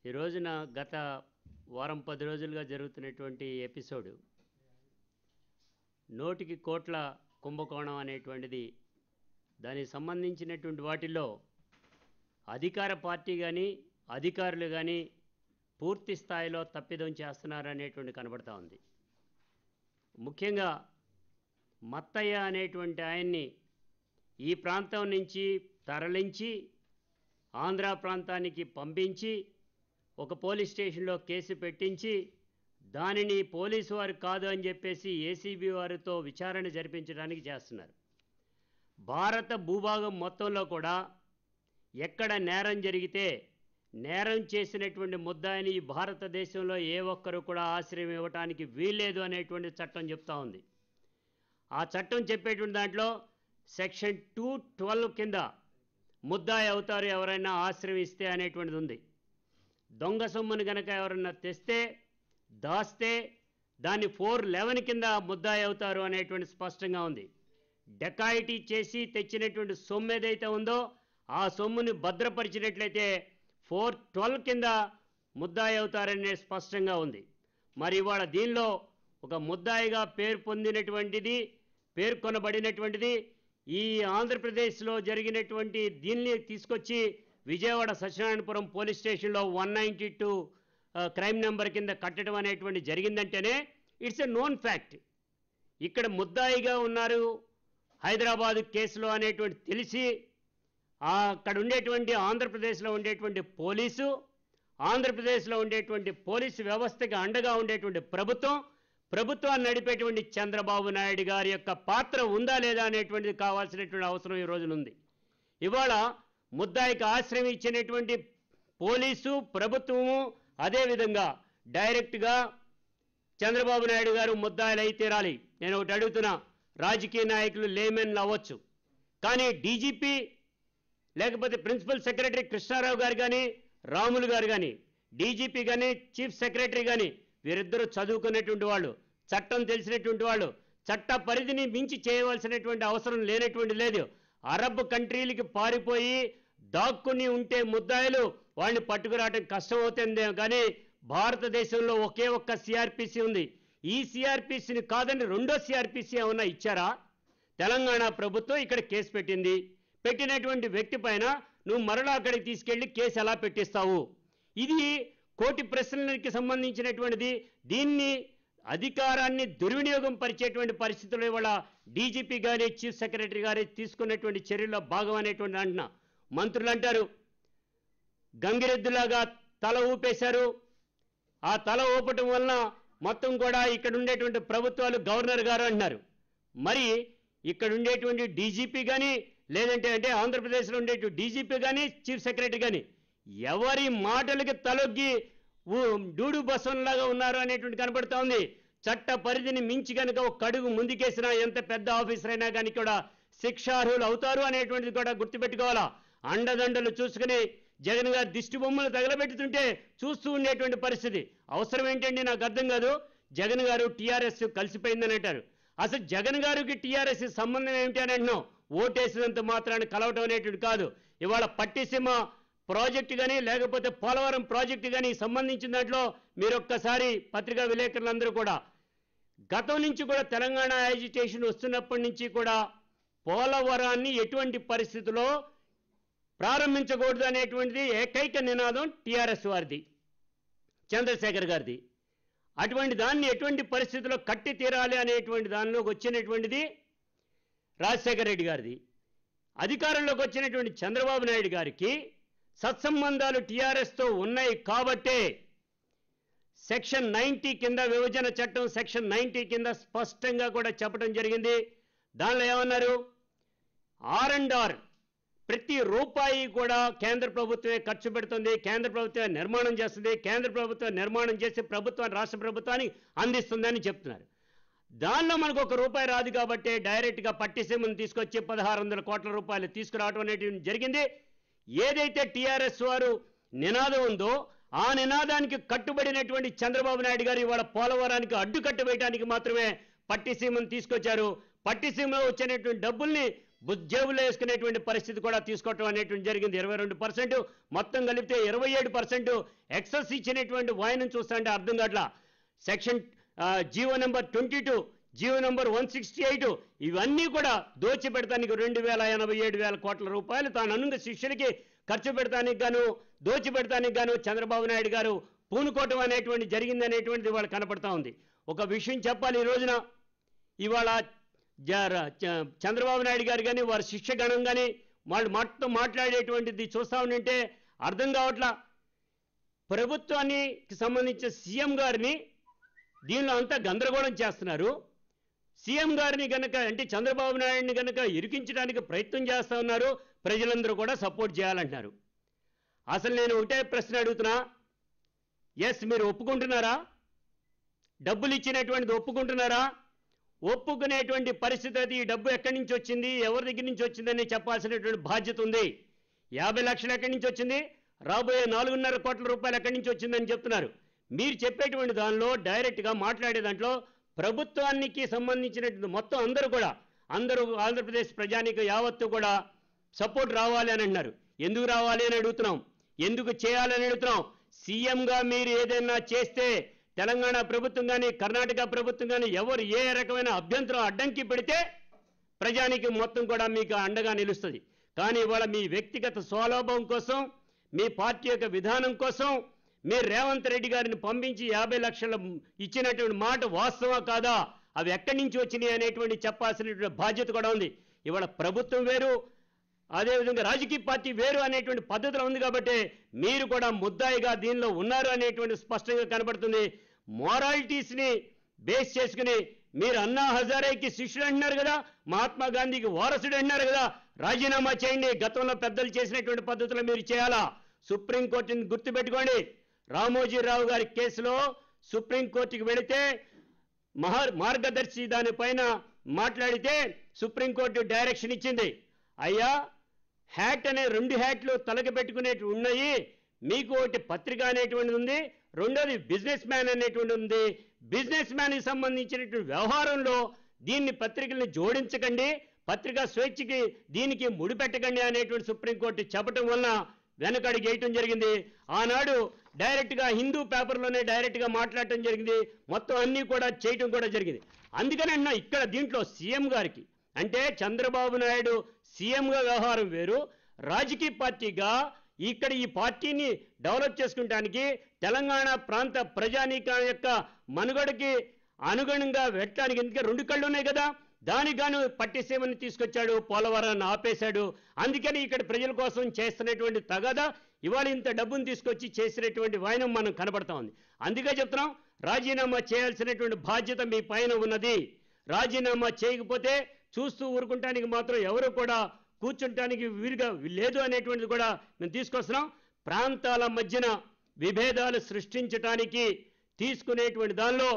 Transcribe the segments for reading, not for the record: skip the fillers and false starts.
ఈ రోజున గత వారం 10 రోజులుగా జరుగుతున్నటువంటి ఎపిసోడ్ నోటికి కోట్ల కుంభకోణం అనేటువంటిది దానికి సంబంధించినటువంటి వాటిల్లో అధికార పార్టీ కానీ అధికారులు కానీ పూర్తి స్థాయిలో తప్పిదం చేస్తున్నారనేటువంటి కనబడతా ఉంది. ముఖ్యంగా మత్తయ్య అనేటువంటి ఆయన్ని ఈ ప్రాంతం నుంచి తరలించి ఆంధ్ర ప్రాంతానికి పంపించి ఒక పోలీస్ స్టేషన్లో కేసు పెట్టించి దానిని పోలీసు వారు కాదు అని చెప్పేసి ఏసీబీ వారితో విచారణ జరిపించడానికి చేస్తున్నారు. భారత భూభాగం మొత్తంలో కూడా ఎక్కడ నేరం జరిగితే నేరం చేసినటువంటి ముద్దాయిని ఈ భారతదేశంలో ఏ ఒక్కరు కూడా ఆశ్రయం ఇవ్వడానికి వీల్లేదు అనేటువంటి చట్టం చెప్తా ఉంది. ఆ చట్టం చెప్పేటువంటి దాంట్లో సెక్షన్ 212 కింద ముద్దాయి అవుతారు ఎవరైనా ఆశ్రయం ఇస్తే అనేటువంటిది ఉంది. దొంగ సొమ్మును కనుక ఎవరన్నా తెస్తే దాస్తే దాన్ని 411 కింద ముద్దాయి అవుతారు అనేటువంటి స్పష్టంగా ఉంది. డకాయిటీ చేసి తెచ్చినటువంటి సొమ్ము ఏదైతే ఉందో ఆ సొమ్ముని భద్రపరిచినట్లయితే 412 కింద ముద్దాయి అవుతారనే స్పష్టంగా ఉంది. మరి ఇవాళ దీనిలో ఒక ముద్దాయిగా పేర్కొనబడినటువంటిది ఈ ఆంధ్రప్రదేశ్లో జరిగినటువంటి దీన్ని తీసుకొచ్చి విజయవాడ సత్యనారాయణపురం పోలీస్ స్టేషన్లో 192 క్రైమ్ నెంబర్ కింద కట్టడం అనేటువంటి జరిగిందంటేనే ఇట్స్ ఎ నోన్ ఫ్యాక్ట్. ఇక్కడ ముద్దాయిగా ఉన్నారు హైదరాబాదు కేసులో అనేటువంటి తెలిసి అక్కడ ఉండేటువంటి ఆంధ్రప్రదేశ్లో ఉండేటువంటి ఆంధ్రప్రదేశ్లో ఉండేటువంటి పోలీసు వ్యవస్థకి అండగా ఉండేటువంటి ప్రభుత్వాన్ని నడిపేటువంటి చంద్రబాబు నాయుడు గారి యొక్క పాత్ర ఉందా లేదా అనేటువంటిది కావాల్సినటువంటి అవసరం ఈ రోజున ఉంది. ఇవాళ ముద్దాయికి ఆశ్రయం ఇచ్చినటువంటి పోలీసు ప్రభుత్వము అదేవిధంగా డైరెక్ట్గా చంద్రబాబు నాయుడు గారు ముద్దాయిలు అయి తీరాలి. నేను ఒకటి అడుగుతున్నా, రాజకీయ నాయకులు లేమెన్లు అవ్వచ్చు, కానీ డీజీపీ లేకపోతే ప్రిన్సిపల్ సెక్రటరీ కృష్ణారావు గారు కానీ రాములు గారు కానీ డీజీపీ కానీ చీఫ్ సెక్రటరీ కానీ వీరిద్దరూ చదువుకునేటువంటి వాళ్ళు, చట్టం తెలిసినటువంటి వాళ్ళు, చట్ట పరిధిని మించి చేయవలసినటువంటి అవసరం లేదు. అరబ్ కంట్రీలకి పారిపోయి దాక్కుని ఉంటే ముద్దాయిలు వాళ్ళని పట్టుకురావడం కష్టం అవుతుందే కానీ భారతదేశంలో ఒకే ఒక్క సిఆర్పిసి ఉంది. ఈ సిఆర్పిసిని కాదని రెండో సిఆర్పిసి ఏమన్నా ఇచ్చారా? తెలంగాణ ప్రభుత్వం ఇక్కడ కేసు పెట్టినటువంటి వ్యక్తి పైన నువ్వు మరలా అక్కడికి తీసుకెళ్లి కేసు ఎలా పెట్టిస్తావు? ఇది కోటి ప్రశ్నలకి సంబంధించినటువంటిది. దీన్ని అధికారాన్ని దుర్వినియోగం పరిచేటువంటి పరిస్థితుల్లో ఇవాళ డీజీపీ గారి చీఫ్ సెక్రటరీ గారి తీసుకున్నటువంటి చర్యల్లో భాగం అనేటువంటి అంటున్నా. మంత్రులు అంటారు గంగిరెద్దులాగా తల ఊపేశారు, ఆ తల ఊపటం వలన మొత్తం కూడా ఇక్కడ ఉండేటువంటి ప్రభుత్వాలు గవర్నర్ గారు అంటున్నారు. మరి ఇక్కడ ఉండేటువంటి డీజీపీ కానీ లేదంటే ఆంధ్రప్రదేశ్లో ఉండేటువంటి డీజీపీ కానీ చీఫ్ సెక్రటరీ కానీ ఎవరి మాటలకి తలొగ్గి డూడు బసవన్లాగా ఉన్నారు అనేటువంటి కనబడుతూ ఉంది. చట్ట పరిధిని మించి కనుక ఒక అడుగు ముందుకేసినా ఎంత పెద్ద ఆఫీసర్ అయినా కానీ కూడా శిక్షార్హులు అవుతారు అనేటువంటిది కూడా గుర్తుపెట్టుకోవాలా. అండదండలు చూసుకుని జగన్ గారు దిష్టి బొమ్మలు తగలబెట్టుతుంటే చూస్తూ ఉండేటువంటి పరిస్థితి అవసరం ఏంటండి? నాకు అర్థం కాదు. జగన్ గారు టీఆర్ఎస్ కలిసిపోయిందని అంటారు. అసలు జగన్ గారికి టీఆర్ఎస్ సంబంధం ఏమిటి అని అంటున్నాం. ఓటేసినంత మాత్రాన్ని కలవటం అనేటువంటి కాదు. ఇవాళ పట్టిసీమ ప్రాజెక్టు కానీ లేకపోతే పోలవరం ప్రాజెక్టు కానీ సంబంధించిన దాంట్లో మీరు ఒక్కసారి పత్రికా విలేకరులందరూ కూడా గతం నుంచి కూడా తెలంగాణ యాజిటేషన్ వస్తున్నప్పటి నుంచి కూడా పోలవరాన్ని ఎటువంటి పరిస్థితుల్లో ప్రారంభించకూడదు అనేటువంటిది ఏకైక నినాదం టీఆర్ఎస్ వారిది, చంద్రశేఖర్ గారిది. అటువంటి దాన్ని ఎటువంటి పరిస్థితుల్లో కట్టి తీరాలి అనేటువంటి దానిలోకి వచ్చినటువంటిది రాజశేఖర రెడ్డి గారిది. అధికారంలోకి వచ్చినటువంటి చంద్రబాబు నాయుడు గారికి సత్సంబంధాలు టీఆర్ఎస్తో ఉన్నాయి కాబట్టే సెక్షన్ 90 కింద విభజన చట్టం సెక్షన్ 90 కింద స్పష్టంగా కూడా చెప్పడం జరిగింది. దానిలో ఏమన్నారు? R&R ప్రతి రూపాయి కూడా కేంద్ర ప్రభుత్వమే ఖర్చు పెడుతుంది, కేంద్ర ప్రభుత్వమే నిర్మాణం చేస్తుంది, కేంద్ర ప్రభుత్వం నిర్మాణం చేసి ప్రభుత్వాన్ని రాష్ట్ర ప్రభుత్వానికి అందిస్తుందని చెప్తున్నారు. దానిలో మనకు ఒక రూపాయి రాదు కాబట్టి డైరెక్ట్గా పట్టిసీమను తీసుకొచ్చి 1600 కోట్ల రూపాయలు తీసుకురావడం అనేటువంటి జరిగింది. ఏదైతే టీఆర్ఎస్ వారు నినాదం ఉందో ఆ నినాదానికి కట్టుబడినటువంటి చంద్రబాబు నాయుడు గారు ఇవాళ పోలవరానికి అడ్డుకట్టు వేయడానికి మాత్రమే పట్టిసీమను తీసుకొచ్చారు. పట్టిసీమలో వచ్చినటువంటి డబ్బుల్ని జేబులో వేసుకునేటువంటి పరిస్థితి కూడా తీసుకోవటం అనేటువంటి జరిగింది. 22%, మొత్తం కలిపితే 27% ఎక్సెస్ ఇచ్చినటువంటి వాయినం చూస్తుంటే అర్థం కావట్లా. Section GO number 22, GO number 168 ఇవన్నీ కూడా దోచిపెడతానికి 2,87,000 కోట్ల రూపాయలు తాను అనుంగ శిష్యులకి ఖర్చు పెడతానికి గాను, దోచిపెడతానికి గాను చంద్రబాబు నాయుడు గారు పూనుకోవటం అనేటువంటి జరిగింది అనేటువంటిది ఇవాళ కనపడతా ఉంది. ఒక విషయం చెప్పాలి, ఈ రోజున ఇవాళ చంద్రబాబు నాయుడు గారు కానీ వారి శిష్యగణం కానీ వాళ్ళు మొత్తం మాట్లాడేటువంటిది చూస్తా ఉంటే అర్థం కావట్లా. ప్రభుత్వానికి సంబంధించిన సీఎం గారిని దీనిలో అంతా గందరగోళం చేస్తున్నారు. సీఎం గారిని కనుక అంటే చంద్రబాబు నాయుడిని కనుక ఇరికించడానికి ప్రయత్నం చేస్తూ ఉన్నారు. ప్రజలందరూ కూడా సపోర్ట్ చేయాలంటున్నారు. అసలు నేను ఒకటే ప్రశ్న అడుగుతున్నా, ఎస్ మీరు ఒప్పుకుంటున్నారా? డబ్బులు ఇచ్చినటువంటిది ఒప్పుకుంటున్నారా? ఒప్పుకునేటువంటి పరిస్థితి అది. ఈ డబ్బు ఎక్కడి నుంచి వచ్చింది, ఎవరి దగ్గర నుంచి వచ్చిందని చెప్పాల్సినటువంటి బాధ్యత ఉంది. 50 లక్షలు ఎక్కడి నుంచి వచ్చింది, రాబోయే 4.5 కోట్ల రూపాయలు ఎక్కడి నుంచి వచ్చిందని చెప్తున్నారు. మీరు చెప్పేటువంటి దానిలో డైరెక్ట్గా మాట్లాడే దాంట్లో ప్రభుత్వానికి సంబంధించినటువంటి మొత్తం అందరూ ఆంధ్రప్రదేశ్ ప్రజానికి యావత్తు కూడా సపోర్ట్ రావాలి అని అంటున్నారు. ఎందుకు రావాలి అని అడుగుతున్నాం, ఎందుకు చేయాలని అడుగుతున్నాం. సీఎంగా మీరు ఏదైనా చేస్తే తెలంగాణ ప్రభుత్వం కానీ కర్ణాటక ప్రభుత్వం కానీ ఎవరు ఏ రకమైన అభ్యంతరం అడ్డంకి పెడితే ప్రజానికి మొత్తం కూడా మీకు అండగా నిలుస్తుంది. కానీ ఇవాళ మీ వ్యక్తిగత స్వలాభం కోసం, మీ పార్టీ యొక్క విధానం కోసం మీరు రేవంత్ రెడ్డి గారిని పంపించి 50 లక్షలు ఇచ్చినటువంటి మాట వాస్తవం కాదా, అవి ఎక్కడి నుంచి వచ్చినాయి అనేటువంటి చెప్పాల్సినటువంటి బాధ్యత కూడా ఉంది. ఇవాళ ప్రభుత్వం వేరు, అదేవిధంగా రాజకీయ పార్టీ వేరు అనేటువంటి పద్ధతిలో ఉంది. కాబట్టి మీరు కూడా ముద్దాయిగా దీనిలో ఉన్నారు అనేటువంటి స్పష్టంగా కనబడుతుంది. మోరాలిటీస్ని బేస్ చేసుకుని మీరు అన్నా హజారేకి శిష్యుడు అంటున్నారు కదా, మహాత్మా గాంధీకి వారసుడు అంటున్నారు కదా, రాజీనామా చేయండి. గతంలో పెద్దలు చేసినటువంటి పద్ధతిలో మీరు చేయాలా. సుప్రీంకోర్టుని గుర్తుపెట్టుకోండి. రామోజీరావు గారి కేసులో సుప్రీంకోర్టుకి వెళితే మార్గదర్శి దానిపైన మాట్లాడితే సుప్రీంకోర్టు డైరెక్షన్ ఇచ్చింది, అయ్యా హ్యాట్ అనే 2 హ్యాట్లు తలకి పెట్టుకునేవి ఉన్నాయి, మీకు ఒకటి పత్రిక అనేటువంటిది ఉంది, రెండోది బిజినెస్ మ్యాన్ అనేటువంటి ఉంది. బిజినెస్ మ్యాన్కి సంబంధించినటువంటి వ్యవహారంలో దీన్ని పత్రికల్ని జోడించకండి, పత్రికా స్వేచ్ఛకి దీనికి ముడిపెట్టకండి అనేటువంటి సుప్రీంకోర్టు చెప్పడం వలన వెనకడికి వేయటం జరిగింది. ఆనాడు డైరెక్ట్గా హిందూ పేపర్లోనే డైరెక్ట్గా మాట్లాడటం జరిగింది. మొత్తం అన్నీ కూడా చేయటం కూడా జరిగింది. అందుకని అన్నా ఇక్కడ దీంట్లో సీఎం గారికి అంటే చంద్రబాబు నాయుడు సీఎంగా వ్యవహారం వేరు, రాజకీయ పార్టీగా ఇక్కడ ఈ పార్టీని డెవలప్ చేసుకుంటానికి తెలంగాణ ప్రాంత ప్రజానీకం యొక్క మనుగడకి అనుగుణంగా పెట్టడానికి ఎందుకంటే 2 కళ్ళు ఉన్నాయి కదా, దానికి గాను పట్టిసీమని తీసుకొచ్చాడు, పోలవరాన్ని ఆపేశాడు. అందుకని ఇక్కడ ప్రజల కోసం చేస్తున్నటువంటి తగదా ఇవాళ ఇంత డబ్బును తీసుకొచ్చి చేసినటువంటి వాయనం మనం కనబడతా ఉంది. అందుకే చెప్తున్నాం, రాజీనామా చేయాల్సినటువంటి బాధ్యత మీ పైన ఉన్నది. రాజీనామా చేయకపోతే చూస్తూ ఊరుకుంటానికి మాత్రం ఎవరు కూడా కూర్చుంటానికి వీలుగా లేదు అనేటువంటిది కూడా మేము తీసుకొస్తున్నాం. ప్రాంతాల మధ్యన విభేదాలు సృష్టించడానికి తీసుకునేటువంటి దానిలో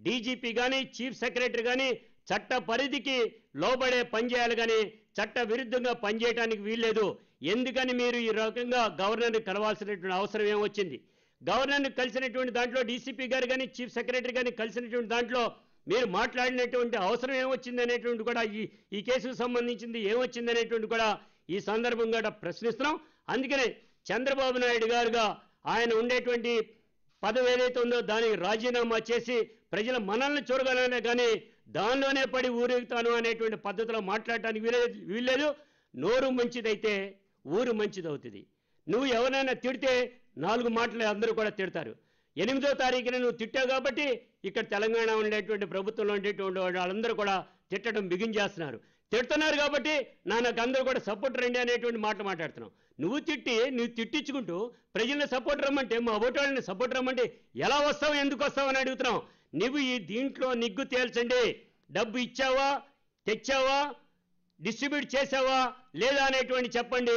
డీజీపీ కానీ చీఫ్ సెక్రటరీ కానీ చట్ట పరిధికి లోబడే పనిచేయాలి కానీ చట్ట విరుద్ధంగా పనిచేయడానికి వీల్లేదు. ఎందుకని మీరు ఈ రకంగా గవర్నర్ని కలవాల్సినటువంటి అవసరం ఏమొచ్చింది? గవర్నర్ని కలిసినటువంటి దాంట్లో డీసీపీ గారు కానీ చీఫ్ సెక్రటరీ కానీ కలిసినటువంటి దాంట్లో మీరు మాట్లాడినటువంటి అవసరం ఏమొచ్చింది అనేటువంటి కూడా ఈ కేసుకు సంబంధించింది ఏమొచ్చింది అనేటువంటి కూడా ఈ సందర్భంగా ప్రశ్నిస్తున్నాం. అందుకనే చంద్రబాబు నాయుడు గారుగా ఆయన ఉండేటువంటి పదవి ఏదైతే ఉందో దానికి రాజీనామా చేసి ప్రజల మనల్ని చూడగలనే కానీ దానిలోనే పడి ఊరేగుతాను అనేటువంటి పద్ధతిలో మాట్లాడటానికి వీల్లేదు. నోరు మంచిదైతే ఊరు మంచిదవుతుంది. నువ్వు ఎవరైనా తిడితే 4 మాటలు అందరూ కూడా తిడతారు. 8వ తారీఖున నువ్వు తిట్టావు కాబట్టి ఇక్కడ తెలంగాణ ఉండేటువంటి ప్రభుత్వంలో ఉండేటువంటి వాళ్ళందరూ కూడా తిట్టడం బిగించేస్తున్నారు. తిడుతున్నారు కాబట్టి నాకు అందరూ కూడా సపోర్ట్ రండి అనేటువంటి మాటలు మాట్లాడుతున్నావు. నువ్వు తిట్టించుకుంటూ ప్రజల్ని సపోర్ట్ రమ్మంటే మా ఓటర్లని సపోర్ట్ రమ్మంటే ఎలా వస్తావు, ఎందుకు వస్తావు అని అడుగుతున్నావు. నువ్వు ఈ దీంట్లో నిగ్గు తేల్చండి. డబ్బు ఇచ్చావా, తెచ్చావా, డిస్ట్రిబ్యూట్ చేసావా లేదా అనేటువంటి చెప్పండి.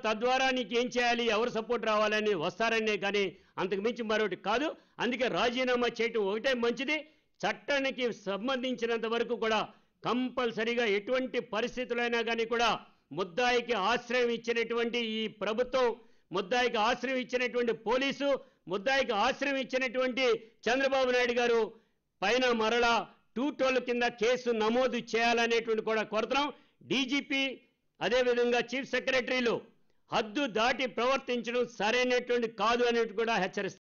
తద్వారా నీకు ఏం చేయాలి, ఎవరు సపోర్ట్ రావాలని వస్తారనే కానీ అంతకు మించి మరొకటి కాదు. అందుకే రాజీనామా చేయటం ఒకటే మంచిది. చట్టానికి సంబంధించినంత వరకు కూడా కంపల్సరీగా ఎటువంటి పరిస్థితులైనా కానీ కూడా ముద్దాయికి ఆశ్రయం ఇచ్చినటువంటి ఈ ప్రభుత్వం, ముద్దాయికి ఆశ్రయం ఇచ్చినటువంటి పోలీసు, ముద్దాయికి ఆశ్రయం ఇచ్చినటువంటి చంద్రబాబు నాయుడు గారు పైన మరలా 212 కింద కేసు నమోదు చేయాలనేటువంటి కూడా కోరుతున్నాం. డీజీపీ అదేవిధంగా చీఫ్ సెక్రటరీలు హద్దు దాటి ప్రవర్తించడం సరైనటువంటి కాదు అనేది కూడా హెచ్చరిస్తారు.